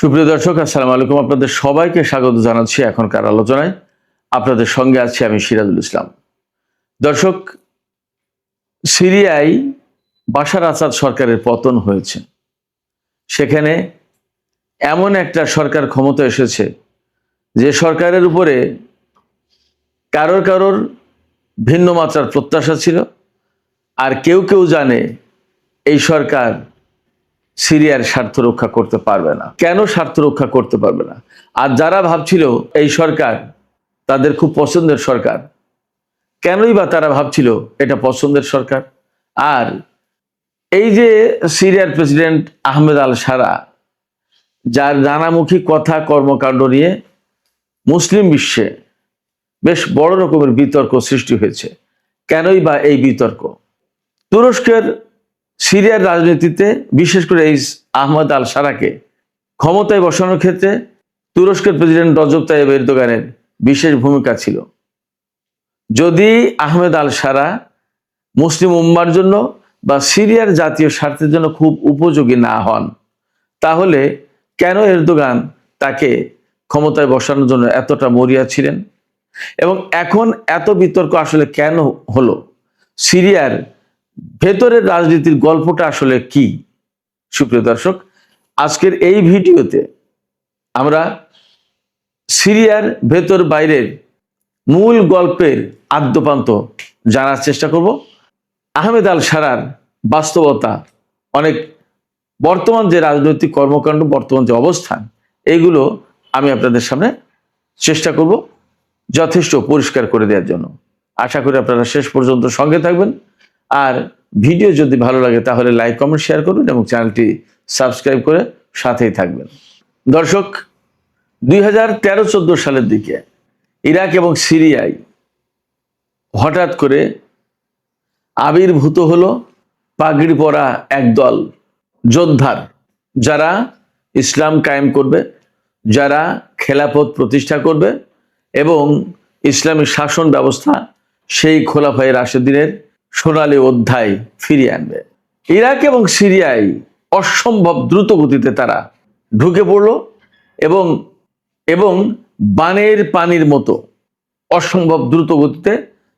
সুপ্রিয় দর্শক, আসসালামু আলাইকুম। আপনাদের সবাইকে স্বাগত জানাচ্ছি এখনকার আলোচনায়। আপনাদের সঙ্গে আছি আমি সিরাজুল ইসলাম। দর্শক, সিরিয়ায় বাশার আসাদ সরকারের পতন হয়েছে। সেখানে এমন একটা সরকার ক্ষমতা এসেছে যে সরকারের উপরে কারোর ভিন্ন মাত্রার প্রত্যাশা ছিল, আর কেউ কেউ জানে এই সরকার সিরিয়ার স্বার্থ রক্ষা করতে পারবে না। কেন স্বার্থ রক্ষা করতে পারবে না? আর যারা ভাবছিল এই সরকার তাদের খুব পছন্দের সরকার, কেনই বা তারা ভাবছিল এটা পছন্দের সরকার? আর এই যে সিরিয়ার প্রেসিডেন্ট আহমেদ আল সারা, যার নানামুখী কথা কর্মকাণ্ড নিয়ে মুসলিম বিশ্বে বেশ বড় রকমের বিতর্ক সৃষ্টি হয়েছে। কেনই বা এই বিতর্ক? তুরস্কের সিরিয়ার রাজনীতিতে বিশেষ করে এই আহমেদ আল সারাকে ক্ষমতায় বসানোর ক্ষেত্রে তুরস্কের প্রেসিডেন্ট রজব তাইয়িপ এরদোগানের বিশেষ ভূমিকা ছিল। যদি আহমেদ আল সারা মুসলিম উম্মার জন্য বা সিরিয়ার জাতীয় স্বার্থের জন্য খুব উপযোগী না হন, তাহলে কেন এরদোগান তাকে ক্ষমতায় বসানোর জন্য এতটা মরিয়া ছিলেন? এবং এখন এত বিতর্ক আসলে কেন হলো? সিরিয়ার ভেতরের রাজনীতির গল্পটা আসলে কি? সুপ্রিয় দর্শক, আজকের এই ভিডিওতে আমরা সিরিয়ার ভেতর বাইরের মূল গল্পের আদ্যপান্ত জানার চেষ্টা করব। আহমেদ আল সারার বাস্তবতা, অনেক বর্তমান যে রাজনৈতিক কর্মকাণ্ড, বর্তমান যে অবস্থান, এইগুলো আমি আপনাদের সামনে চেষ্টা করব যথেষ্ট পরিষ্কার করে দেওয়ার জন্য। আশা করি আপনারা শেষ পর্যন্ত সঙ্গে থাকবেন। আর ভিডিও যদি ভালো লাগে তাহলে লাইক, কমেন্ট, শেয়ার করবেন এবং চ্যানেলটি সাবস্ক্রাইব করে সাথেই থাকবেন। দর্শক, 2013-14 সালের দিকে ইরাক এবং সিরিয়ায় হঠাৎ করে আবির্ভূত হলো পাগড়ি পরা একদল যোদ্ধার, যারা ইসলাম কায়েম করবে, যারা খেলাফত প্রতিষ্ঠা করবে এবং ইসলামী শাসন ব্যবস্থা সেই খোলাফায়ে রাশেদিনের সোনালী অধ্যায় ফিরিয়ে আনবে। ইরাক এবং সিরিয়ায় অসম্ভব দ্রুত গতিতে তারা ঢুকে পড়ল এবং বানের পানির মতো অসম্ভব দ্রুত গতিতে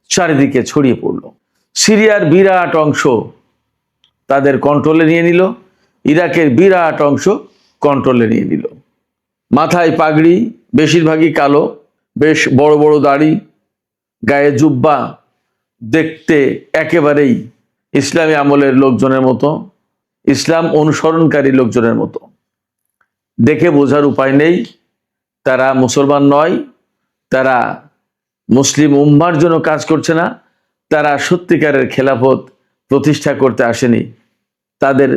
চারিদিকে ছড়িয়ে পড়ল। সিরিয়ার বিরাট অংশ তাদের কন্ট্রোলে নিয়ে নিল, ইরাকের বিরাট অংশ কন্ট্রোলে নিয়ে নিল। মাথায় পাগড়ি, বেশিরভাগই কালো, বেশ বড় বড় দাড়ি, গায়ে জুব্বা, দেখতে একেবারেই ইসলামী আমলের লোকজনের মতো, ইসলাম অনুসরণকারী লোকজনের মতো। দেখে বোঝার উপায় নেই তারা মুসলমান নয়, তারা মুসলিম উম্মার জন্য কাজ করছে না, তারা সত্যিকারের খেলাফত প্রতিষ্ঠা করতে আসেনি। তাদের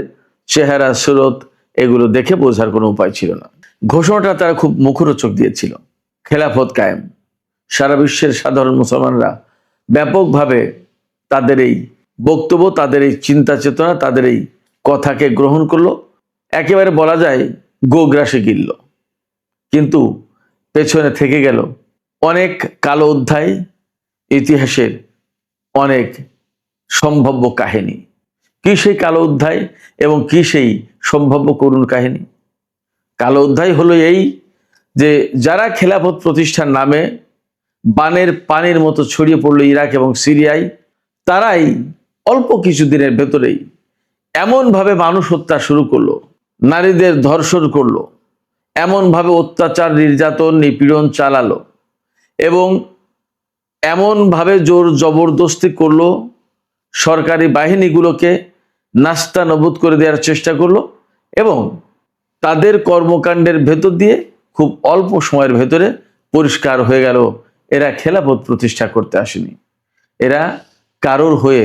চেহারা, সুরত, এগুলো দেখে বোঝার কোনো উপায় ছিল না। ঘোষণাটা তারা খুব মুখরোচক দিয়েছিল, খেলাফত কায়েম। সারা বিশ্বের সাধারণ মুসলমানরা ব্যাপকভাবে তাদের এই বক্তব্য, তাদের এই চিন্তা চেতনা, তাদের এই কথাকে গ্রহণ করলো। একেবারে বলা যায় গোগ্রাসে গিলল। কিন্তু পেছনে থেকে গেল অনেক কালো অধ্যায়, ইতিহাসের অনেক সম্ভাব্য কাহিনী। কি সেই কালো অধ্যায় এবং কি সেই সম্ভাব্য করুণ কাহিনী? কালো অধ্যায় হলো এই যে যারা খেলাফত প্রতিষ্ঠার নামে বানের পানির মতো ছড়িয়ে পড়লো ইরাক এবং সিরিয়ায়, তারাই অল্প কিছুদিনের ভেতরেই এমনভাবে মানুষ হত্যা শুরু করলো, নারীদের ধর্ষণ করলো, এমনভাবে অত্যাচার, নির্যাতন, নিপীড়ন চালালো এবং এমনভাবে জোর জবরদস্তি করলো, সরকারি বাহিনীগুলোকে নাস্তানাবুদ করে দেওয়ার চেষ্টা করলো এবং তাদের কর্মকাণ্ডের ভেতর দিয়ে খুব অল্প সময়ের ভেতরে পরিষ্কার হয়ে গেল এরা খেলাফত প্রতিষ্ঠা করতে আসেনি, এরা কারোর হয়ে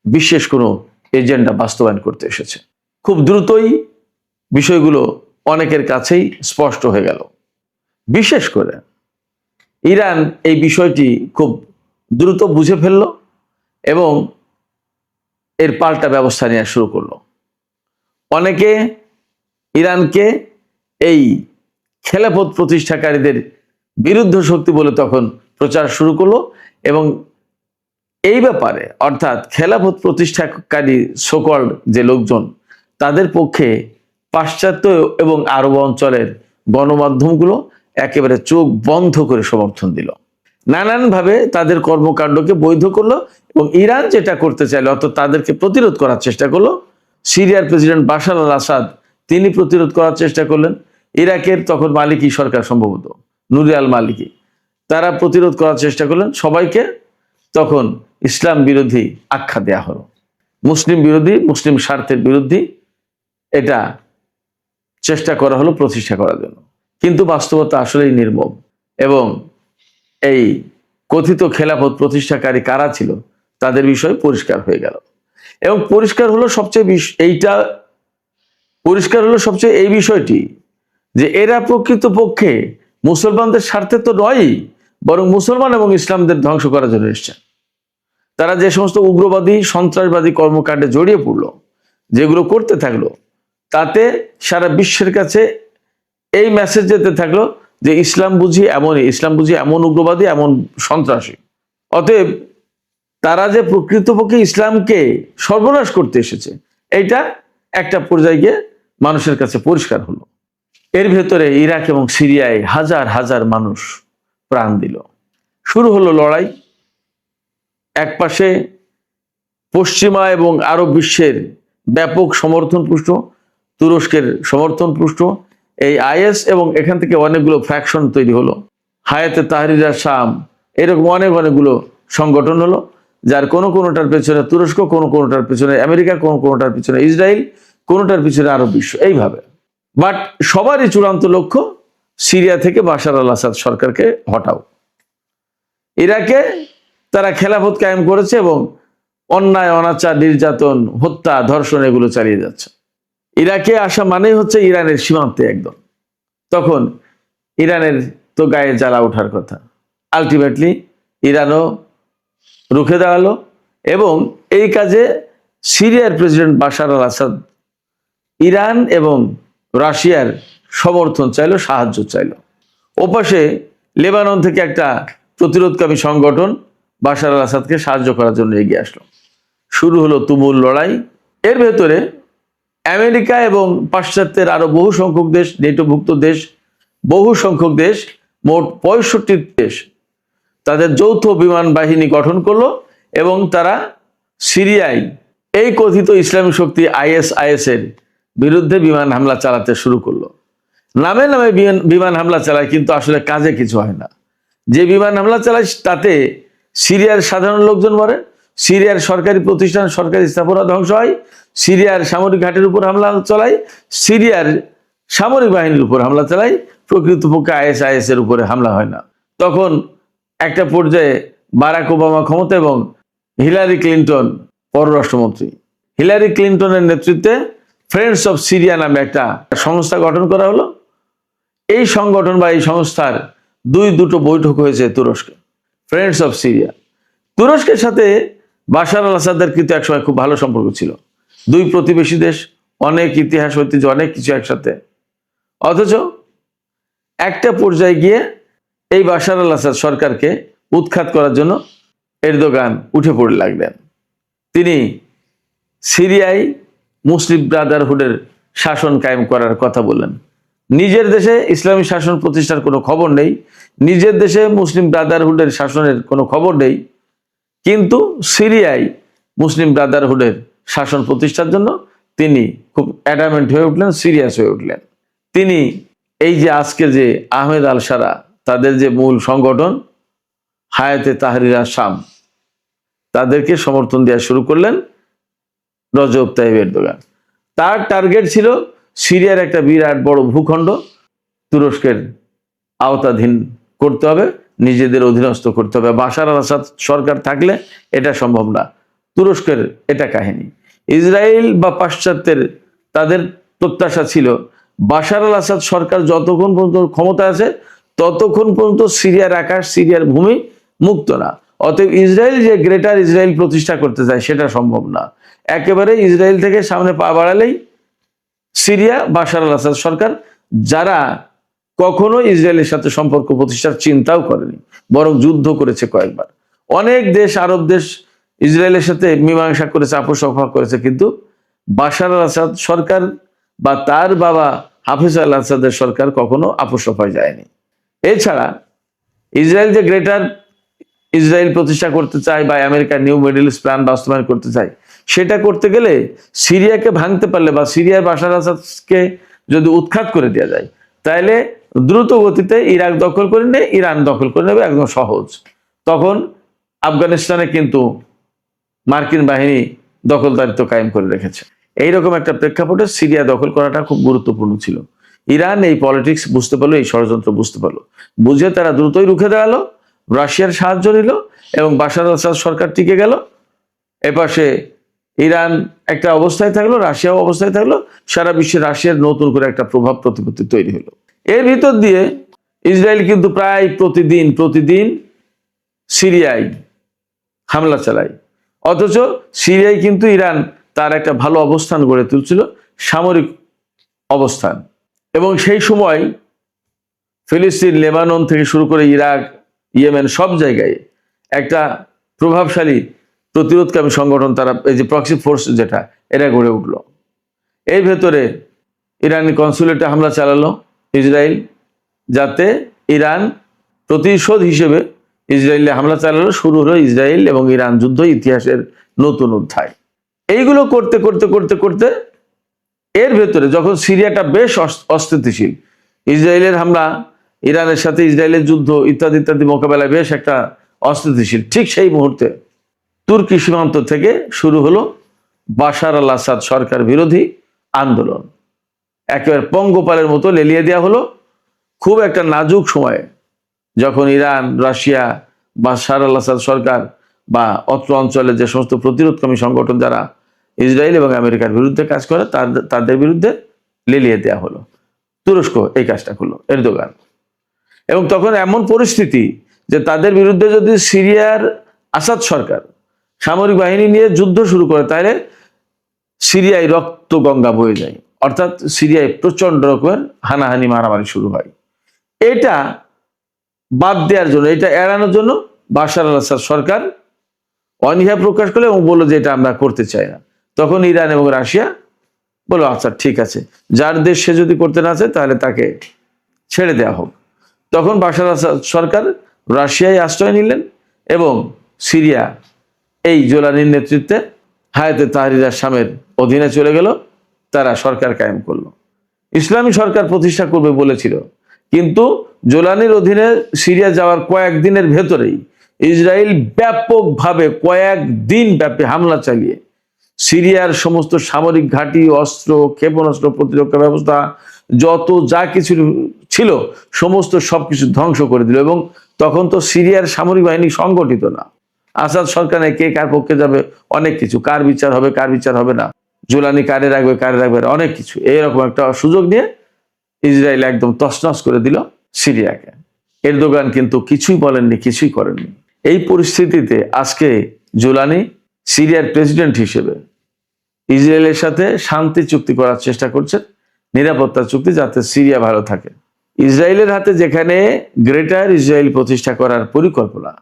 বিশেষ কোনো এজেন্ডা বাস্তবায়ন করতে এসেছে। খুব দ্রুতই বিষয়গুলো অনেকের কাছেই স্পষ্ট হয়ে গেল। বিশেষ করে ইরান এই বিষয়টি খুব দ্রুত বুঝে ফেলল এবং এর পাল্টা ব্যবস্থা নেওয়া শুরু করলো। অনেকে ইরানকে এই খেলাফত প্রতিষ্ঠাকারীদের বিরুদ্ধ শক্তি বলে তখন প্রচার শুরু করলো এবং এই ব্যাপারে, অর্থাৎ খেলাফত প্রতিষ্ঠাকারী সকল যে লোকজন, তাদের পক্ষে পাশ্চাত্য এবং আরব অঞ্চলের গণমাধ্যমগুলো একেবারে চোখ বন্ধ করে সমর্থন দিল, নানানভাবে তাদের কর্মকাণ্ডকে বৈধ করলো। এবং ইরান যেটা করতে চাইলো, অর্থাৎ তাদেরকে প্রতিরোধ করার চেষ্টা করলো। সিরিয়ার প্রেসিডেন্ট বাশার আল আসাদ তিনি প্রতিরোধ করার চেষ্টা করলেন। ইরাকের তখন মালিকি সরকার, সম্ভবত নুরি আল মালিকি, তারা প্রতিরোধ করার চেষ্টা করলেন। সবাইকে তখন ইসলাম বিরোধী আখ্যা দেয়া হলো, মুসলিম বিরোধী, মুসলিম স্বার্থের বিরোধী এটা চেষ্টা করা হলো প্রতিষ্ঠা করার জন্য। কিন্তু বাস্তবতা আসলেই নির্মম। এবং এই কথিত খেলাফত প্রতিষ্ঠাকারী কারা ছিল তাদের বিষয় পরিষ্কার হয়ে গেল। এবং পরিষ্কার হলো সবচেয়ে এই বিষয়টি যে এরা প্রকৃতপক্ষে মুসলমানদের স্বার্থে তো নয়ই, বরং মুসলমান এবং ইসলামদের ধ্বংস করার জন্য এসছে। তারা যে সমস্ত উগ্রবাদী সন্ত্রাসবাদী কর্মকাণ্ডে জড়িয়ে পড়লো, যেগুলো করতে থাকলো, তাতে সারা বিশ্বের কাছে এই মেসেজ যেতে থাকলো যে ইসলাম বুঝি এমনই, ইসলাম বুঝি এমন উগ্রবাদী, এমন সন্ত্রাসী। অতএব তারা যে প্রকৃতপক্ষে ইসলামকে সর্বনাশ করতে এসেছে, এইটা একটা পর্যায়ে গিয়ে মানুষের কাছে পরিষ্কার হলো। এর ভেতরে ইরাক এবং সিরিয়ায় হাজার হাজার মানুষ প্রাণ দিল। শুরু হলো লড়াই। একপাশে পশ্চিমা এবং আরব বিশ্বের ব্যাপক সমর্থন পুষ্ট, তুরস্কের সমর্থন পুষ্ট এই আইএস, এবং এখান থেকে অনেকগুলো ফ্যাকশন তৈরি হলো। হায়াতে তাহরির শাম, এরকম অনেকগুলো সংগঠন হলো, যার কোনোটার পেছনে তুরস্ক, কোনোটার পেছনে আমেরিকা, কোনোটার পেছনে ইসরায়েল, কোনোটার পিছনে আরব বিশ্ব, এইভাবে। বাট সবারই চূড়ান্ত লক্ষ্য সিরিয়া থেকে বাশার আল আসাদ সরকারকে হটাও। ইরাকে তারা খেলাফত কায়েম করেছে এবং অন্যায়, অনাচার, নির্যাতন, হত্যা, ধর্ষণ এগুলো চালিয়ে যাচ্ছে। ইরাকে আসা মানেই হচ্ছে ইরানের সীমান্তে একদম। তখন ইরানের তো গায়ে জ্বালা ওঠার কথা। আলটিমেটলি ইরানও রুখে দাঁড়ালো এবং এই কাজে সিরিয়ার প্রেসিডেন্ট বাশার আল আসাদ ইরান এবং রাশিয়ার সমর্থন চাইলো, সাহায্য চাইলো। ওপাশে লেবানন থেকে একটা প্রতিরোধকামী সংগঠন বাশার আল আসাদকে সাহায্য করার জন্য এগিয়ে আসলো। শুরু হলো তুমুল লড়াই। এর ভেতরে আমেরিকা এবং পাশ্চাত্যের আরো বহু সংখ্যক দেশ, নেটোভুক্ত দেশ, বহু সংখ্যক দেশ, মোট 65 দেশ তাদের যৌথ বিমান বাহিনী গঠন করলো এবং তারা সিরিয়ায় এই কথিত ইসলামী শক্তি আইএস এর বিরুদ্ধে বিমান হামলা চালাতে শুরু করলো। নামে নামে বিমান হামলা চালায়, কিন্তু আসলে কাজে কিছু হয় না। যে বিমান হামলা চালায় তাতে সিরিয়ার সাধারণ লোকজন মরে, সিরিয়ার সরকারি প্রতিষ্ঠান, সরকারি স্থাপনা ধ্বংস হয়, সিরিয়ার সামরিক ঘাটের উপর হামলা চালায়, সিরিয়ার সামরিক বাহিনীর উপর হামলা চালায়। প্রকৃতপক্ষে আইএস এর উপরে হামলা হয় না। তখন একটা পর্যায়ে বারাক ওবামা ক্ষমতা এবং হিলারি ক্লিন্টন পররাষ্ট্রমন্ত্রী, হিলারি ক্লিন্টনের নেতৃত্বে ফ্রেন্ডস অফ সিরিয়া নামে একটা সংস্থা গঠন করা হলো। এই সংগঠন বা এই সংস্থার দুটো বৈঠক হয়েছে তুরস্কে, ফ্রেন্ডস অফ সিরিয়া। তুরস্কের সাথে বাশার আল আসাদের কিন্তু একসময় খুব ভালো সম্পর্ক ছিল। দুই প্রতিবেশী দেশ, অনেক ইতিহাস, ঐতিহ্য, অনেক কিছু একসাথে। অথচ একটা পর্যায়ে গিয়ে এই বাশার আল আসাদ সরকারকে উৎখাত করার জন্য এরদোগান উঠে পড়ে লাগলেন। তিনি সিরিয়ায় মুসলিম ব্রাদারহুডের শাসন কায়েম করার কথা বললেন। নিজের দেশে ইসলামী শাসন প্রতিষ্ঠার কোনো খবর নেই, নিজের দেশে মুসলিম ব্রাদারহুডের শাসনের কোনো খবর নেই, কিন্তু সিরিয়ায় মুসলিম ব্রাদারহুডের শাসন প্রতিষ্ঠার জন্য তিনি খুব অ্যাডামেন্ট হয়ে উঠলেন, সিরিয়াস হয়ে উঠলেন। তিনি এই যে আজকে যে আহমেদ আল সারা, তাদের যে মূল সংগঠন হায়াতে তাহরির শাম, তাদেরকে সমর্থন দেওয়া শুরু করলেন রজব তাইয়িপ এরদোগান। তার টার্গেট ছিল সিরিয়ার একটা বিরাট বড় ভূখণ্ড তুরস্কের আওতাধীন করতে হবে, নিজেদের অধীনস্থ করতে হবে। বাশার আল আসাদ সরকার থাকলে এটা সম্ভব না। তুরস্কের এটা কাহিনী। ইসরায়েল বা পাশ্চাত্যের তাদের প্রত্যাশা ছিল বাশার আল আসাদ সরকার যতক্ষণ পর্যন্ত ক্ষমতা আছে ততক্ষণ পর্যন্ত সিরিয়ার আকাশ, সিরিয়ার ভূমি মুক্ত না। অতএব ইসরায়েল যে গ্রেটার ইসরায়েল প্রতিষ্ঠা করতে চায় সেটা সম্ভব না। একেবারে ইসরায়েল থেকে সামনে পা বাড়ালেই সিরিয়া, বাশার আল আসাদ সরকার, যারা কখনো ইসরায়েলের সাথে সম্পর্ক প্রতিষ্ঠার চিন্তাও করেনি, বরং যুদ্ধ করেছে কয়েকবার। অনেক দেশ, আরব দেশ ইসরায়েলের সাথে মীমাংসা করেছে, আপোষ করেছে, কিন্তু বাশার আল আসাদ সরকার বা তার বাবা হাফিজ আল আসাদের সরকার কখনো আপোষ হয়ে যায়নি। এছাড়া ইসরায়েল যে গ্রেটার ইসরায়েল প্রতিষ্ঠা করতে চায় বা আমেরিকার নিউ মিডল ইস্ট প্ল্যান বাস্তবায়ন করতে চায়, সেটা করতে গেলে সিরিয়াকে ভাঙতে পারলে বা সিরিয়ার বাশার আসাদকে যদি উৎখাত করে দেওয়া যায়, তাহলে দ্রুত গতিতে ইরাক দখল করে নেয়, ইরান দখল করে নেবে, একদম সহজ। তখন আফগানিস্তানে কিন্তু মার্কিন বাহিনী দখলদারিত্ব কায়েম করে রেখেছে। এইরকম একটা প্রেক্ষাপটে সিরিয়া দখল করাটা খুব গুরুত্বপূর্ণ ছিল। ইরান এই পলিটিক্স বুঝতে পারলো, এই ষড়যন্ত্র বুঝতে পারলো, বুঝে তারা দ্রুতই রুখে দাঁড়ালো, রাশিয়ার সাহায্য নিল এবং বাশার আল আসাদ সরকার টিকে গেল। এপাশে ইরান একটা অবস্থায় থাকলো, রাশিয়াও অবস্থায় থাকলো, সারা বিশ্বে রাশিয়ার নতুন করে একটা প্রভাব প্রতিপত্তি তৈরি হলো। এর ভিতর দিয়ে ইসরায়েল কিন্তু প্রায় প্রতিদিন সিরিয়ায় হামলা চালায়, অথচ সিরিয়ায় কিন্তু ইরান তার একটা ভালো অবস্থান গড়ে তুলছিল, সামরিক অবস্থান। এবং সেই সময় ফিলিস্তিন, লেবানন থেকে শুরু করে ইরাক, ইয়েমেন সব জায়গায় একটা প্রভাবশালী প্রতিরোধকামী সংগঠন, তারা এই যে প্রক্সি ফোর্স যেটা, এরা গড়ে উঠলো। এই ভেতরে ইরানি কনসুলেটে হামলা চালালো ইসরায়েল, যাতে ইরান প্রতিশোধ হিসেবে ইসরায়েলে হামলা চালালো। শুরু হলো ইসরায়েল এবং ইরান যুদ্ধ, ইতিহাসের নতুন অধ্যায়। এইগুলো করতে করতে করতে করতে এর ভেতরে যখন সিরিয়াটা বেশ অস্থিতিশীল, ইসরায়েলের হামলা, ইরানের সাথে ইসরায়েলের যুদ্ধ ইত্যাদি ইত্যাদি মোকাবেলায় বেশ একটা অস্থিতিশীল, ঠিক সেই মুহূর্তে তুর্কি সীমান্ত থেকে শুরু হলো বাশার আল আসাদ সরকার বিরোধী আন্দোলন। একেবারে পঙ্গপালের মতো লেলিয়ে দেওয়া হলো খুব একটা নাজুক সময়ে, যখন ইরান, রাশিয়া, বাশার আল আসাদ সরকার বা অত্র অঞ্চলে যে সমস্ত প্রতিরোধকামী সংগঠন যারা ইসরায়েল এবং আমেরিকার বিরুদ্ধে কাজ করে, তাদের বিরুদ্ধে লেলিয়ে দেওয়া হলো। তুরস্ক এই কাজটা করলো, এরদোগান। এবং তখন এমন পরিস্থিতি যে তাদের বিরুদ্ধে যদি সিরিয়ার আসাদ সরকার সামরিক বাহিনী নিয়ে যুদ্ধ শুরু করে, তাহলে সিরিয়ায় রক্ত গঙ্গা বয়ে যায়, অর্থাৎ সিরিয়ায় প্রচন্ড রকমের হানাহানি, মারামারি শুরু হয়। এটা বাদ দেওয়ার জন্য, এটা এড়ানোর জন্য বাশার আল আসাদ সরকার অনীহা প্রকাশ করলো এবং বললো যে এটা আমরা করতে চাই না। তখন ইরান এবং রাশিয়া বললো আচ্ছা ঠিক আছে, যার দেশ সে যদি করতে না চায় তাহলে তাকে ছেড়ে দেওয়া হোক। তখন বাশার আসাদ সরকার রাশিয়ায় আশ্রয় নিলেন এবং সিরিয়া এই জোলানির নেতৃত্বে হায়াতে তাহরির আশ-শামের অধীনে চলে গেল, তারা সরকার কায়েম করলো। ইসলামী সরকার প্রতিষ্ঠা করবে বলেছিল, কিন্তু জোলানির অধীনে সিরিয়া যাওয়ার কয়েকদিনের ভেতরেই ইসরায়েল ব্যাপকভাবে কয়েকদিন ব্যাপী হামলা চালিয়ে সিরিয়ার সমস্ত সামরিক ঘাঁটি, অস্ত্র, ক্ষেপণাস্ত্র, প্রতিরক্ষা ব্যবস্থা, যত যা কিছু ছিল সমস্ত সবকিছু ধ্বংস করে দিল। এবং তখন তো সিরিয়ার সামরিক বাহিনী সংগঠিত না, আসাদ সরকারে কে কার পক্ষে যাবে, অনেক কিছু, কার বিচার হবে কার বিচার হবে না, জোলানি কারে রাখবে কারে রাখবে, অনেক কিছু। এইরকম একটা সুযোগ নিয়ে ইসরায়েল একদম তছনছ করে দিল সিরিয়াকে। এরদোগান কিন্তু কিছুই বলেননি, কিছুই করেননি। এই পরিস্থিতিতে আজকে জোলানি সিরিয়ার প্রেসিডেন্ট হিসেবে ইসরায়েলের সাথে শান্তি চুক্তি করার চেষ্টা করছেন, নিরাপত্তা চুক্তি, যাতে সিরিয়া ভালো থাকে। ইসরায়েলের হাতে যেখানে গ্রেটার ইসরায়েল প্রতিষ্ঠা করার পরিকল্পনা,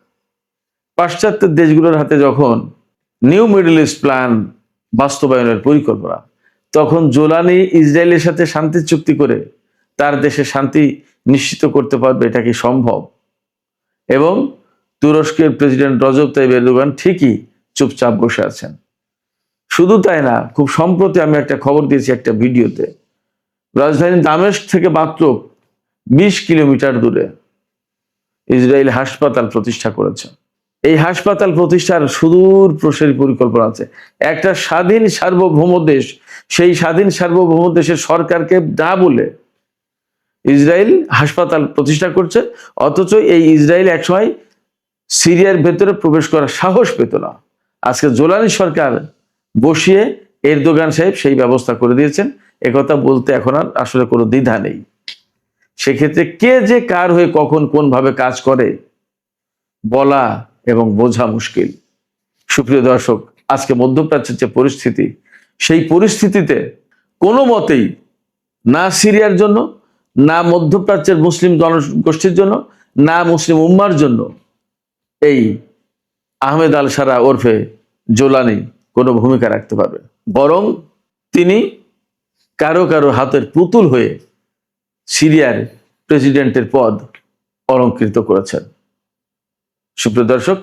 পাশ্চাত্যের দেশগুলোর হাতে যখন নিউ মিডল ইস্ট প্ল্যান বাস্তবায়নের পরিকল্পনা, তখন জোলানি ইসরায়েলের সাথে শান্তি চুক্তি করে তার দেশে শান্তি নিশ্চিত করতে পারবে, এটা কি সম্ভব? এবং তুরস্কের প্রেসিডেন্ট রজব তাইয়িপ এরদোগান ঠিকই চুপচাপ বসে আছেন। শুধু তাই না, খুব সম্প্রতি আমি একটা খবর দিয়েছি একটা ভিডিওতে, রাজধানী দামেস্ক থেকে মাত্র 20 কিলোমিটার দূরে ইসরায়েল হাসপাতাল প্রতিষ্ঠা করেছে। এই হাসপাতাল প্রতিষ্ঠার সুদূর প্রসারী পরিকল্পনা আছে। একটা স্বাধীন সার্বভৌম দেশ, সেই স্বাধীন সার্বভৌম দেশের সরকারকে না বলে ইসরায়েল হাসপাতাল প্রতিষ্ঠা করছে, অথচ এই ইসরায়েল একসময় সিরিয়ার ভেতরে প্রবেশ করার সাহস পেত না। আজকে জোলানি সরকার বসিয়ে এরদোগান সাহেব সেই ব্যবস্থা করে দিয়েছেন। একথা বলতে এখন আর আসলে কোনো দ্বিধা নেই। সেক্ষেত্রে কে যে কার হয়ে কখন কোন ভাবে কাজ করে বলা এবং বোঝা মুশকিল। সুপ্রিয় দর্শক, আজকে মধ্যপ্রাচ্যের যে পরিস্থিতি, সেই পরিস্থিতিতে কোনো মতেই না সিরিয়ার জন্য, না মধ্যপ্রাচ্যের মুসলিম জনগোষ্ঠীর জন্য, না মুসলিম উম্মার জন্য এই আহমেদ আল সারা ওরফে জোলানি কোনো ভূমিকা রাখতে পারবে, বরং তিনি কারো কারো হাতের পুতুল হয়ে সিরিয়ার প্রেসিডেন্টের পদ অলঙ্কৃত করেছেন। সুপ্রিয় দর্শক,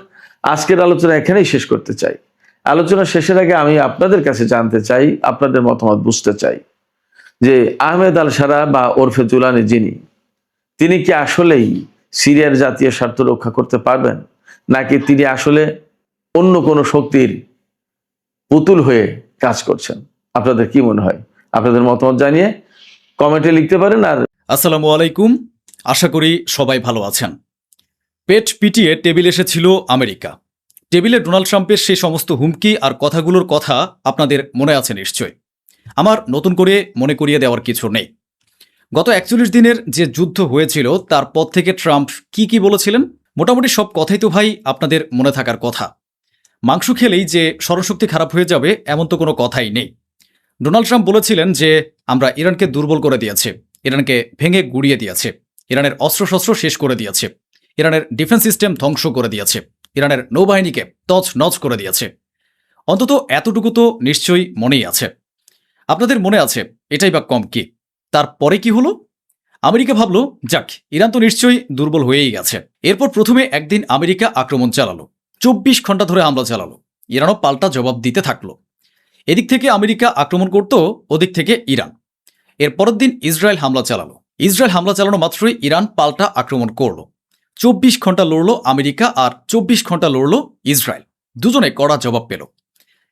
আজকের আলোচনা এখানেই শেষ করতে চাই। আলোচনা শেষের আগে আমি আপনাদের কাছে জানতে চাই, আপনাদের মতামত বুঝতে চাই যে আহমেদ আল সারা বা ওরফে জুলানি তিনি কি আসলেই সিরিয়ার জাতীয় স্বার্থ রক্ষা করতে পারবেন, নাকি তিনি আসলে অন্য কোনো শক্তির পুতুল হয়ে কাজ করছেন? আপনাদের কি মনে হয়? আপনাদের মতামত জানিয়ে কমেন্টে লিখতে পারেন। আর আসসালামু আলাইকুম, আশা করি সবাই ভালো আছেন। পেট পিটিয়ে টেবিল এসেছিল আমেরিকা। টেবিলে ডোনাল্ড ট্রাম্পের সেই সমস্ত হুমকি আর কথাগুলোর কথা আপনাদের মনে আছে নিশ্চয়। আমার নতুন করে মনে করিয়ে দেওয়ার কিছু নেই। গত 41 দিনের যে যুদ্ধ হয়েছিল তারপর থেকে ট্রাম্প কি বলেছিলেন, মোটামুটি সব কথাই তো ভাই আপনাদের মনে থাকার কথা। মাংস খেলেই যে স্মরণশক্তি খারাপ হয়ে যাবে এমন তো কোনো কথাই নেই। ডোনাল্ড ট্রাম্প বলেছিলেন যে আমরা ইরানকে দুর্বল করে দিয়েছি, ইরানকে ভেঙে গুড়িয়ে দিয়েছে, ইরানের অস্ত্রশস্ত্র শেষ করে দিয়েছে, ইরানের ডিফেন্স সিস্টেম ধ্বংস করে দিয়েছে, ইরানের নৌবাহিনীকে তছনছ করে দিয়েছে। অন্তত এতটুকু তো নিশ্চয়ই মনেই আছে। আপনাদের মনে আছে এটাই বা কম কি? তারপরে কি হলো? আমেরিকা ভাবলো যাক, ইরান তো নিশ্চয়ই দুর্বল হয়েই গেছে। এরপর প্রথমে একদিন আমেরিকা আক্রমণ চালালো, 24 ঘন্টা ধরে হামলা চালালো। ইরানও পাল্টা জবাব দিতে থাকলো। এদিক থেকে আমেরিকা আক্রমণ করত, ওদিক থেকে ইরান। এর পরের দিন ইসরায়েল হামলা চালালো। ইসরায়েল হামলা চালানো মাত্রই ইরান পাল্টা আক্রমণ করলো। 24 ঘন্টা লড়লো আমেরিকা আর 24 ঘন্টা লড়লো ইসরায়েল। দুজনে কড়া জবাব পেল।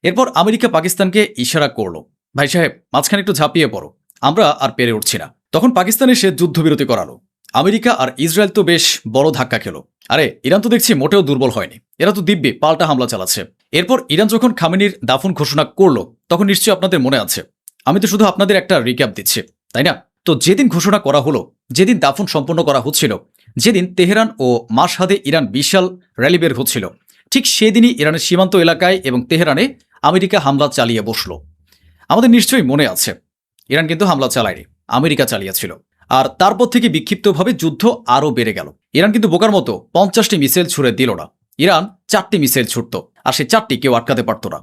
এরপর আমেরিকা পাকিস্তানকে ইশারা করলো, ভাই সাহেব মাঝখানে একটু ঝাঁপিয়ে পড়ো, আমরা আর পেরে উঠছি না। তখন পাকিস্তান এসে যুদ্ধবিরতি করালো। আমেরিকা আর ইসরায়েল তো বেশ বড় ধাক্কা খেলো। আরে ইরান তো দেখছি মোটেও দুর্বল হয়নি, এরা তো দিব্যি পাল্টা হামলা চালাচ্ছে। এরপর ইরান যখন খামেনির দাফন ঘোষণা করলো তখন নিশ্চয়ই আপনাদের মনে আছে। আমি তো শুধু আপনাদের একটা রিক্যাপ দিচ্ছি, তাই না? তো যেদিন ঘোষণা করা হলো, যেদিন দাফন সম্পন্ন করা হচ্ছিল, যেদিন তেহরান ও মাশহাদে ইরান বিশাল র্যালি বের হচ্ছিল, ঠিক সেদিনই ইরানের সীমান্ত এলাকায় এবং তেহরানে আমেরিকা হামলা চালিয়ে বসলো। আমাদের নিশ্চয়ই মনে আছে। ইরান কিন্তু হামলা চালায়নি, আমেরিকা চালিয়েছিল। আর তারপর থেকে বিক্ষিপ্তভাবে যুদ্ধ আরও বেড়ে গেল। ইরান কিন্তু বোকার মতো 50টি মিসাইল ছুড়ে দিল না, ইরান 4টি মিসাইল ছুটত, আর সেই 4টি কেউ আটকাতে পারত না।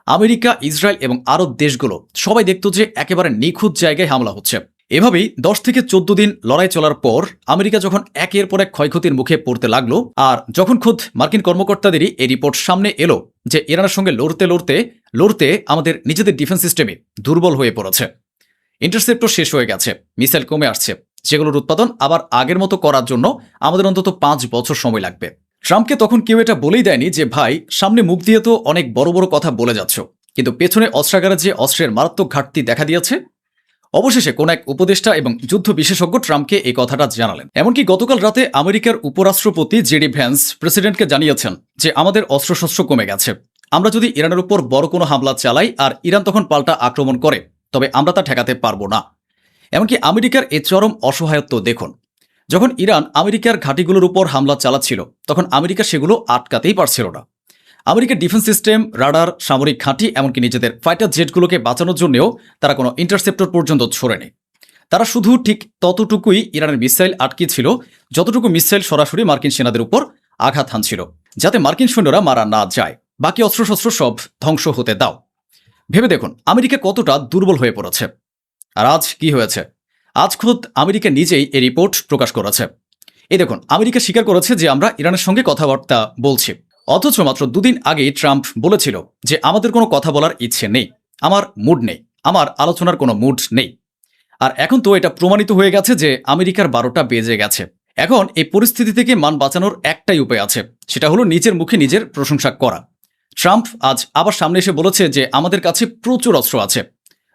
আমেরিকা, ইসরায়েল এবং আরব দেশগুলো সবাই দেখত যে একেবারে নিখুঁত জায়গায় হামলা হচ্ছে। এভাবেই 10 থেকে 14 দিন লড়াই চলার পর আমেরিকা যখন একের পর এক ক্ষয়ক্ষতির মুখে পড়তে লাগলো, আর যখন খোদ মার্কিন কর্মকর্তাদেরই এই রিপোর্ট সামনে এলো যে ইরানের সঙ্গে লড়তে লড়তে লড়তে আমাদের নিজেদের ডিফেন্স সিস্টেমে দুর্বল হয়ে পড়েছে, ইন্টারসেপ্টর শেষ হয়ে গেছে, মিসাইল কমে আসছে, যেগুলোর উৎপাদন আবার আগের মতো করার জন্য আমাদের অন্তত 5 বছর সময় লাগবে। ট্রাম্পকে তখন কেউ এটা বলেই দেয়নি যে ভাই সামনে মুখ দিয়ে তো অনেক বড় বড় কথা বলে যাচ্ছ, কিন্তু পেছনে অস্ত্রাগারে যে অস্ত্রের মারাত্মক ঘাটতি দেখা দিয়েছে। অবশেষে কোন এক উপদেষ্টা এবং যুদ্ধ বিশেষজ্ঞ ট্রাম্পকে এই কথাটা জানালেন। এমনকি গতকাল রাতে আমেরিকার উপরাষ্ট্রপতি জেডি ভ্যান্স প্রেসিডেন্টকে জানিয়েছেন যে আমাদের অস্ত্রশস্ত্র কমে গেছে, আমরা যদি ইরানের উপর বড় কোনো হামলা চালাই আর ইরান তখন পাল্টা আক্রমণ করে তবে আমরা তা ঠেকাতে পারবো না। এমনকি আমেরিকার এই চরম অসহায়ত্ব দেখুন। যখন ইরান আমেরিকার ঘাঁটিগুলোর উপর হামলা চালাচ্ছিল তখন আমেরিকা সেগুলো আটকাতেই পারছিল না। আমেরিকার ডিফেন্স সিস্টেম, রাডার, সামরিক ঘাঁটি, এমনকি নিজেদের ফাইটার জেটগুলোকে বাঁচানোর জন্যও তারা কোনো ইন্টারসেপ্টর পর্যন্ত ছোড়েনি। তারা শুধু ঠিক ততটুকুই ইরানের মিসাইল আটকিয়েছিল যতটুকু মিসাইল সরাসরি মার্কিন সেনাদের উপর আঘাত হানছিল, যাতে মার্কিন সৈন্যরা মারা না যায়। বাকি অস্ত্রশস্ত্র সব ধ্বংস হতে দাও। ভেবে দেখুন আমেরিকা কতটা দুর্বল হয়ে পড়েছে। আর আজ কি হয়েছে? আজ খোদ আমেরিকা নিজেই এই রিপোর্ট প্রকাশ করেছে। এই দেখুন, আমেরিকা স্বীকার করেছে যে আমরা ইরানের সঙ্গে কথাবার্তা বলছি, অথচ মাত্র 2 দিন আগেই ট্রাম্প বলেছিল যে আমাদের কোনো কথা বলার ইচ্ছে নেই, আমার মুড নেই, আমার আলোচনার কোনো মুড নেই। আর এখন তো এটা প্রমাণিত হয়ে গেছে যে আমেরিকার 12টা বেজে গেছে। এখন এই পরিস্থিতি থেকে মান বাঁচানোর একটাই উপায় আছে, সেটা হলো নিজের মুখে নিজের প্রশংসা করা। ট্রাম্প আজ আবার সামনে এসে বলেছে যে আমাদের কাছে প্রচুর অস্ত্র আছে।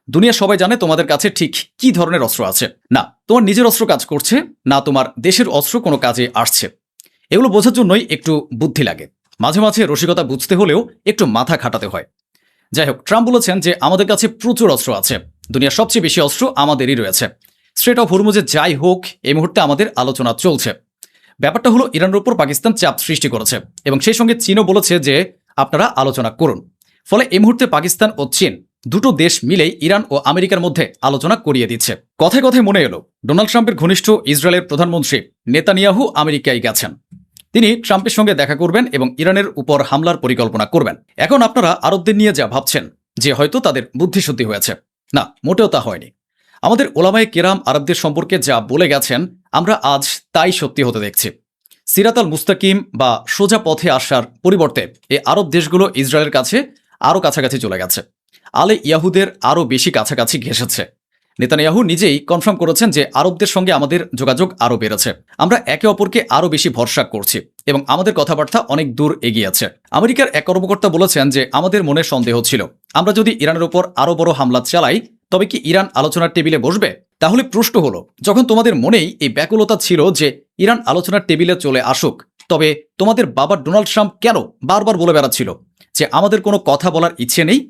দুনিয়া সবাই জানে তোমাদের কাছে ঠিক কি ধরনের অস্ত্র আছে। না তোমার নিজের অস্ত্র কাজ করছে, না তোমার দেশের অস্ত্র কোনো কাজে আসছে। এগুলো বোঝার জন্যই একটু বুদ্ধি লাগে, মাঝে মাঝে রসিকতা বুঝতে হলেও একটু মাথা খাটাতে হয়। যাই হোক, ট্রাম্প বলেছেন যে আমাদের কাছে প্রচুর অস্ত্র আছে, দুনিয়ার সবচেয়ে বেশি অস্ত্র আমাদেরই রয়েছে। স্ট্রেট অফ হরমুজে যাই হোক, এই মুহূর্তে আমাদের আলোচনা চলছে। ব্যাপারটা হলো ইরানের উপর পাকিস্তান চাপ সৃষ্টি করেছে এবং সেই সঙ্গে চীনও বলেছে যে আপনারা আলোচনা করুন। ফলে এই মুহূর্তে পাকিস্তান ও চীন দুটো দেশ মিলেই ইরান ও আমেরিকার মধ্যে আলোচনা করিয়ে দিচ্ছে। কথায় কথায় মনে এলো ডোনাল্ড ট্রাম্পের ঘনিষ্ঠ ইসরায়েলের প্রধানমন্ত্রী নেতানিয়াহু আমেরিকায় গেছেন। তিনি ট্রাম্পের সঙ্গে দেখা করবেন এবং ইরানের উপর হামলার পরিকল্পনা করবেন। এখন আপনারা আরবদের নিয়ে যা ভাবছেন যে হয়তো তাদের বুদ্ধিশুদ্ধি হয়েছে, না মোটেও তা হয়নি। আমাদের ওলামায়ে কেরাম আরবদের সম্পর্কে যা বলে গেছেন আমরা আজ তাই সত্যি হতে দেখছি। সিরাত আল মুস্তাকিম বা সোজা পথে আসার পরিবর্তে এই আরব দেশগুলো ইসরায়েলের কাছে আরও কাছাকাছি চলে গেছে, আলে ইয়াহুদের আরও বেশি কাছাকাছি ঘেঁষেছে। নেতানিয়াহু নিজেই কনফার্ম করেছেন যে আরবদের সঙ্গে আমাদের যোগাযোগ আরও বেড়েছে, আমরা একে অপরকে আরও বেশি ভরসা করছি এবং আমাদের কথাবার্তা অনেক দূর এগিয়ে আছে। আমেরিকার এক কর্মকর্তা বলেছেন যে আমাদের মনে সন্দেহ ছিল আমরা যদি ইরানের উপর আরও বড় হামলা চালাই তবে কি ইরান আলোচনার টেবিলে বসবে। তাহলে প্রশ্ন হলো, যখন তোমাদের মনেই এই ব্যাকুলতা ছিল যে ইরান আলোচনার টেবিলে চলে আসুক, তবে তোমাদের বাবা ডোনাল্ড ট্রাম্প কেন বারবার বলে বেড়াচ্ছিল যে আমাদের কোনো কথা বলার ইচ্ছে নেই,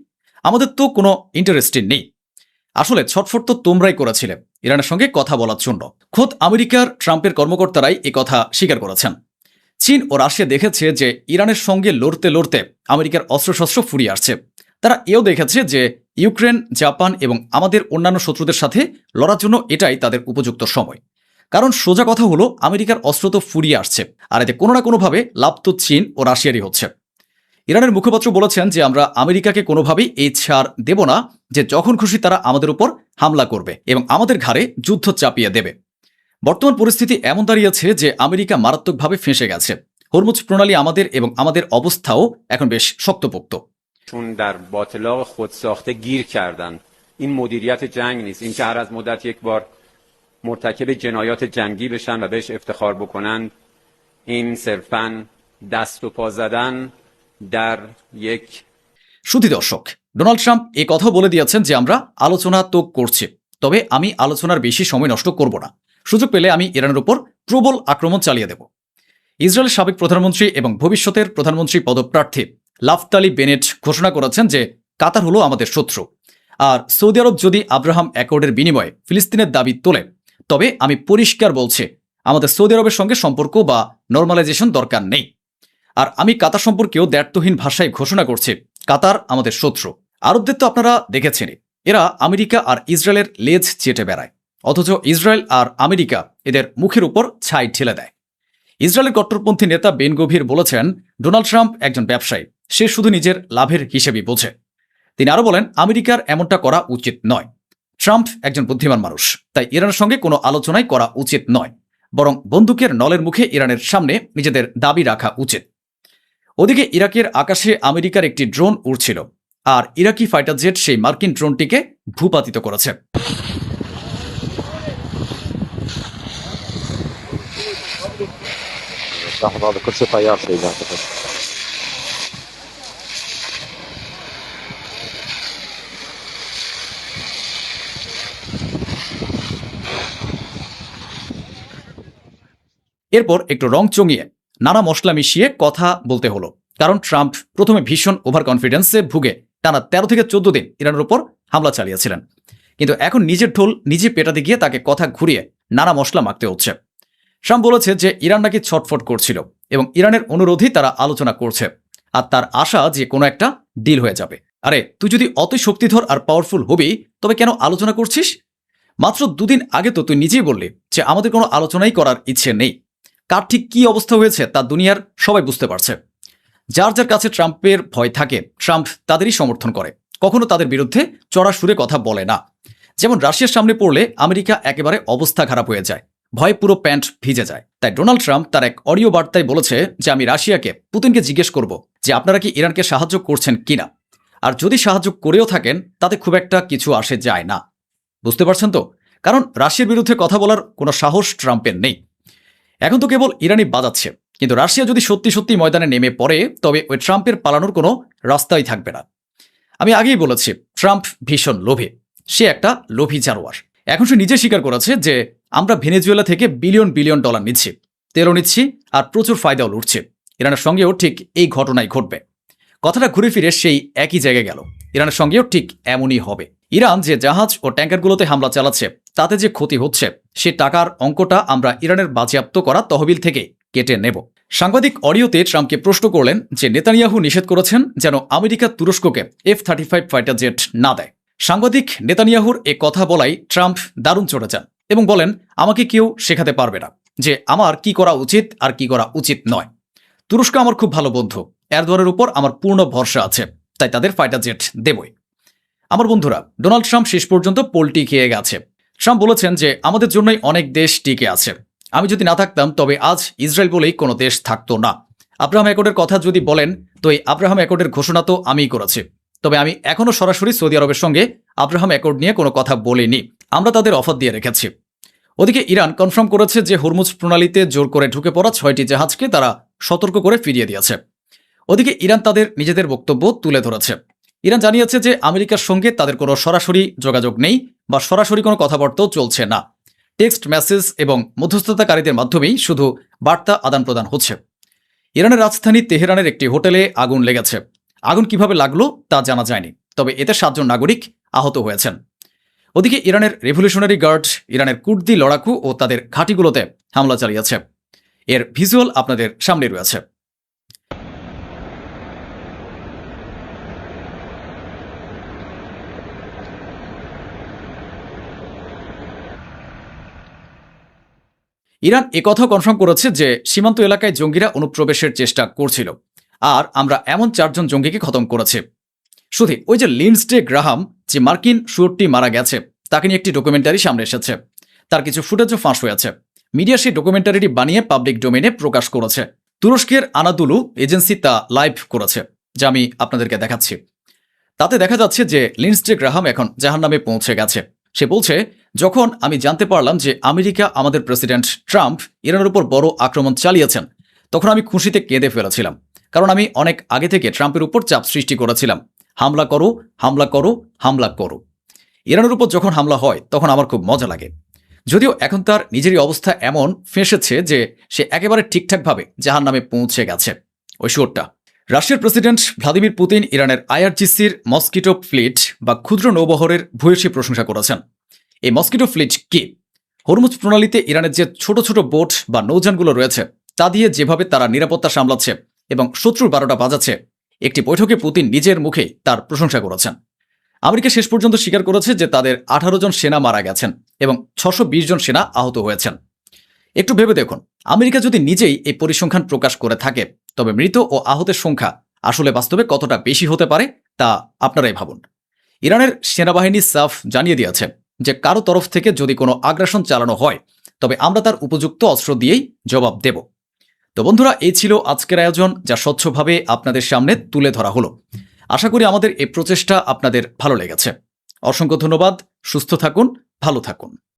আমাদের তো কোনো ইন্টারেস্টই নেই। আসলে ছটফট তো তোমরাই করেছিলে ইরানের সঙ্গে কথা বলার জন্য। খোদ আমেরিকার ট্রাম্পের কর্মকর্তারাই এ কথা স্বীকার করেছেন। চীন ও রাশিয়া দেখেছে যে ইরানের সঙ্গে লড়তে লড়তে আমেরিকার অস্ত্রশস্ত্র ফুরিয়ে আসছে। তারা এও দেখেছে যে ইউক্রেন, জাপান এবং আমাদের অন্যান্য শত্রুদের সাথে লড়ার জন্য এটাই তাদের উপযুক্ত সময়। কারণ সোজা কথা হলো, আমেরিকার অস্ত্র তো ফুরিয়ে আসছে, আর এতে কোনো না কোনোভাবে লাভ তো চীন ও রাশিয়ারই হচ্ছে। ইরানের মুখপাত্র বলেছেন যে আমরা আমেরিকাকে কোনোভাবেই এই ছাড় দেব না যে যখন খুশি তারা আমাদের উপর হামলা করবে এবং আমাদের ঘাড়ে যুদ্ধ চাপিয়ে দেবে। বর্তমান পরিস্থিতি এমন দাঁড়িয়েছে যে আমেরিকা মারাত্মকভাবে ফেঁসে গেছে। হরমুজ প্রণালী আমাদের এবং আমাদের অবস্থাও এখন বেশ শক্তপোক্ত। چون در باطلاق خود ساخته گیر کردن. این مدیریت جنگ نیست. این که هر از مدت یک بار مرتکب جنایات جنگی بشن و بهش افتخار بکنن، این صرفاً دست و پا زدن در یک সুধী দর্শক, ডোনাল্ড ট্রাম্প এ কথা বলে দিয়েছেন যে আমরা আলোচনা তো করছি, তবে আমি আলোচনার বেশি সময় নষ্ট করব না, সুযোগ পেলে আমি ইরানের উপর প্রবল আক্রমণ চালিয়ে দেব। ইসরায়েলের সাবেক প্রধানমন্ত্রী এবং ভবিষ্যতের প্রধানমন্ত্রী পদপ্রার্থী নাফতালি বেনেট ঘোষণা করেছেন যে কাতার হলো আমাদের শত্রু, আর সৌদি আরব যদি আব্রাহাম অ্যাকর্ডের বিনিময়ে ফিলিস্তিনের দাবি তোলে তবে আমি পরিষ্কার বলছি আমাদের সৌদি আরবের সঙ্গে সম্পর্ক বা নর্মালাইজেশন দরকার নেই। আর আমি কাতার সম্পর্কেও দ্ব্যর্থহীন ভাষায় ঘোষণা করছি কাতার আমাদের শত্রু। আরবদের তো আপনারা দেখেছেনই, এরা আমেরিকা আর ইসরায়েলের লেজ চেটে বেড়ায়, অথচ ইসরায়েল আর আমেরিকা এদের মুখের উপর ছাই ঠেলে দেয়। ইসরায়েলের কট্টরপন্থী নেতা বেন গভীর বলেছেন ডোনাল্ড ট্রাম্প একজন ব্যবসায়ী, সে শুধু নিজের লাভের হিসেবেই বোঝে। তিনি আরও বলেন আমেরিকার এমনটা করা উচিত নয়। ট্রাম্প একজন বুদ্ধিমান মানুষ, তাই ইরানের সঙ্গে কোনো আলোচনাই করা উচিত নয়, বরং বন্দুকের নলের মুখে ইরানের সামনে নিজেদের দাবি রাখা উচিত। ওদিকে ইরাকের আকাশে আমেরিকার একটি ড্রোন উড়ছিল, আর ইরাকি ফাইটার জেট সেই মার্কিন ড্রোনটিকে ভূপাতিত করেছে। تاخد هذا كرسي طيار شيء ذاك بس. এরপর একটু রং চঙিয়ে নানা মশলা মিশিয়ে কথা বলতে হলো, কারণ ট্রাম্প প্রথমে ভীষণ ওভার কনফিডেন্সে ভুগে টানা 13 থেকে 14 দিন ইরানের উপর হামলা চালিয়েছিলেন, কিন্তু এখন নিজের ঢোল নিজে পেটাতে গিয়ে তাকে কথা ঘুরিয়ে নানা মশলা মাখতে হচ্ছে। ট্রাম্প বলেছে যে ইরান নাকি ছটফট করছিল এবং ইরানের অনুরোধেই তারা আলোচনা করছে, আর তার আশা যে কোনো একটা ডিল হয়ে যাবে। আরে তুই যদি অতই শক্তিধর আর পাওয়ারফুল হবি তবে কেন আলোচনা করছিস? মাত্র 2 দিন আগে তো তুই নিজেই বললি যে আমাদের কোনো আলোচনাই করার ইচ্ছে নেই। কার ঠিক কি অবস্থা হয়েছে তা দুনিয়ার সবাই বুঝতে পারছে। যার যার কাছে ট্রাম্পের ভয় থাকে ট্রাম্প তাদেরই সমর্থন করে, কখনো তাদের বিরুদ্ধে চড়া সুরে কথা বলে না। যেমন রাশিয়ার সামনে পড়লে আমেরিকা একেবারে অবস্থা খারাপ হয়ে যায়, ভয়ে পুরো প্যান্ট ভিজে যায়। তাই ডোনাল্ড ট্রাম্প তার এক অডিও বার্তায় বলেছে যে আমি রাশিয়াকে, পুতিনকে জিজ্ঞেস করব যে আপনারা কি ইরানকে সাহায্য করছেন কিনা, আর যদি সাহায্য করেও থাকেন তাতে খুব একটা কিছু আসে যায় না। বুঝতে পারছেন তো? কারণ রাশিয়ার বিরুদ্ধে কথা বলার কোনো সাহস ট্রাম্পের নেই। এখন তো কেবল ইরানই বাজাচ্ছে, কিন্তু রাশিয়া যদি সত্যি সত্যি ময়দানে নেমে পড়ে তবে ওই ট্রাম্পের পালানোর কোনো রাস্তাই থাকবে না। আমি আগেই বলেছি ট্রাম্প ভীষণ লোভী, সে একটা লোভী জানোয়ার। এখন সে নিজে স্বীকার করেছে যে আমরা ভেনেজুয়েলা থেকে বিলিয়ন বিলিয়ন ডলার নিচ্ছি, তেলও নিচ্ছি, আর প্রচুর ফায়দাও লুটছি। ইরানের সঙ্গেও ঠিক এই ঘটনাই ঘটবে। কথাটা ঘুরে ফিরে সেই একই জায়গায় গেল, ইরানের সঙ্গেও ঠিক এমনই হবে। ইরান যে জাহাজ ও ট্যাঙ্কারগুলোতে হামলা চালাচ্ছে তাতে যে ক্ষতি হচ্ছে সে টাকার অঙ্কটা আমরা ইরানের বাজেয়াপ্ত করা তহবিল থেকে কেটে নেব। সাংবাদিক অডিওতে ট্রাম্পকে প্রশ্ন করলেন যে নেতানিয়াহু নিষেধ করেছেন যেন আমেরিকা তুরস্ককে F-35 ফাইটার জেট না দেয়। সাংবাদিক নেতানিয়াহুর এ কথা বলাই ট্রাম্প দারুণ চড়ে যান এবং বলেন আমাকে কেউ শেখাতে পারবে না যে আমার কি করা উচিত আর কি করা উচিত নয়। তুরস্ক আমার খুব ভালো বন্ধু, এরদোয়ানের উপর আমার পূর্ণ ভরসা আছে, তাই তাদের ফাইটার জেট দেবই। আমার বন্ধুরা, ডোনাল্ড ট্রাম্প শেষ পর্যন্ত পোলটি খেয়ে গেছে। ট্রাম্প বলেছেন যে আমাদের জন্যই অনেক দেশ টিকে আছে, আমি যদি না থাকতাম তবে আজ ইসরায়েল বলেই কোনো দেশ থাকতো না। আব্রাহাম অ্যাকর্ডের কথা যদি বলেন তো এই আব্রাহাম অ্যাকর্ডের ঘোষণা তো আমিই করেছি, তবে আমি এখনো সরাসরি সৌদি আরবের সঙ্গে আব্রাহাম অ্যাকর্ড নিয়ে কোনো কথা বলিনি, আমরা তাদের অফার দিয়ে রেখেছি। ওদিকে ইরান কনফার্ম করেছে যে হরমুজ প্রণালীতে জোর করে ঢুকে পড়া 6টি জাহাজকে তারা সতর্ক করে ফিরিয়ে দিয়েছে। ওদিকে ইরান তাদের নিজেদের বক্তব্য তুলে ধরেছে। ইরান জানিয়েছে যে আমেরিকার সঙ্গে তাদের কোনো সরাসরি যোগাযোগ নেই বা সরাসরি কোনো কথাবার্তাও চলছে না, টেক্সট মেসেজ এবং মধ্যস্থতাকারীদের মাধ্যমেই শুধু বার্তা আদান প্রদান হচ্ছে। ইরানের রাজধানী তেহরানের একটি হোটেলে আগুন লেগেছে। আগুন কিভাবে লাগলো তা জানা যায়নি, তবে এতে 7 জন নাগরিক আহত হয়েছেন। ওদিকে ইরানের রেভলিউশনারি গার্ড ইরানের কুর্দি লড়াকু ও তাদের ঘাঁটিগুলোতে হামলা চালিয়েছে। এর ভিজুয়াল আপনাদের সামনে রয়েছে। ইরান একথাও কনফার্ম করেছে যে সীমান্ত এলাকায় জঙ্গিরা অনুপ্রবেশের চেষ্টা করছিল, আর আমরা এমন 4 জন জঙ্গিকে খতম করেছি। শুধু ওই যে লিন্ডসে গ্রাহাম, যে মার্কিন শুয়োরটি মারা গেছে, তাকে নিয়ে একটি ডকুমেন্টারি সামনে এসেছে, তার কিছু ফুটেজও ফাঁস হয়েছে। মিডিয়া সেই ডকুমেন্টারিটি বানিয়ে পাবলিক ডোমেইনে প্রকাশ করেছে। তুরস্কের আনাদুলু এজেন্সি তা লাইভ করেছে, যা আমি আপনাদেরকে দেখাচ্ছি। তাতে দেখা যাচ্ছে যে লিন্ডসে গ্রাহাম এখন জাহান্নামে পৌঁছে গেছে। সে বলছে, যখন আমি জানতে পারলাম যে আমেরিকা আমাদের প্রেসিডেন্ট ট্রাম্প ইরানের উপর বড় আক্রমণ চালিয়েছেন, তখন আমি খুশিতে কেঁদে ফেলেছিলাম, কারণ আমি অনেক আগে থেকে ট্রাম্পের উপর চাপ সৃষ্টি করেছিলাম, হামলা করো, হামলা করো, হামলা করো। ইরানের উপর যখন হামলা হয় তখন আমার খুব মজা লাগে। যদিও এখন তার নিজেরই অবস্থা এমন ফেঁসেছে যে সে একেবারে ঠিকঠাকভাবে জাহান্নামে পৌঁছে গেছে। ওই শুয়োরটা। রাশিয়ার প্রেসিডেন্ট ভ্লাদিমির পুতিন ইরানের আইআরজিসির মস্কিটো ফ্লিট বা ক্ষুদ্র নৌবহরের ভূয়সী প্রশংসা করেছেন। এই মস্কিটো ফ্লিট কি? হরমুজ প্রণালীতে ইরানের যে ছোট ছোট বোট বা নৌযানগুলো রয়েছে তা দিয়ে যেভাবে তারা নিরাপত্তা সামলাচ্ছে এবং শত্রুর 12টা বাজাচ্ছে, একটি বৈঠকে পুতিন নিজের মুখেই তার প্রশংসা করেছেন। আমেরিকা শেষ পর্যন্ত স্বীকার করেছে যে তাদের 18 জন সেনা মারা গেছেন এবং 620 জন সেনা আহত হয়েছেন। একটু ভেবে দেখুন, আমেরিকা যদি নিজেই এই পরিসংখ্যান প্রকাশ করে থাকে, তবে মৃত ও আহতের সংখ্যা আসলে বাস্তবে কতটা বেশি হতে পারে তা আপনারাই ভাবুন। ইরানের সেনাবাহিনী সাফ জানিয়ে দিয়েছে যে কারো তরফ থেকে যদি কোনো আগ্রাসন চালানো হয়, তবে আমরা তার উপযুক্ত অস্ত্র দিয়েই জবাব দেব। তো বন্ধুরা, এই ছিল আজকের আয়োজন, যা স্বচ্ছভাবে আপনাদের সামনে তুলে ধরা হলো। আশা করি আমাদের এই প্রচেষ্টা আপনাদের ভালো লেগেছে। অসংখ্য ধন্যবাদ। সুস্থ থাকুন, ভালো থাকুন।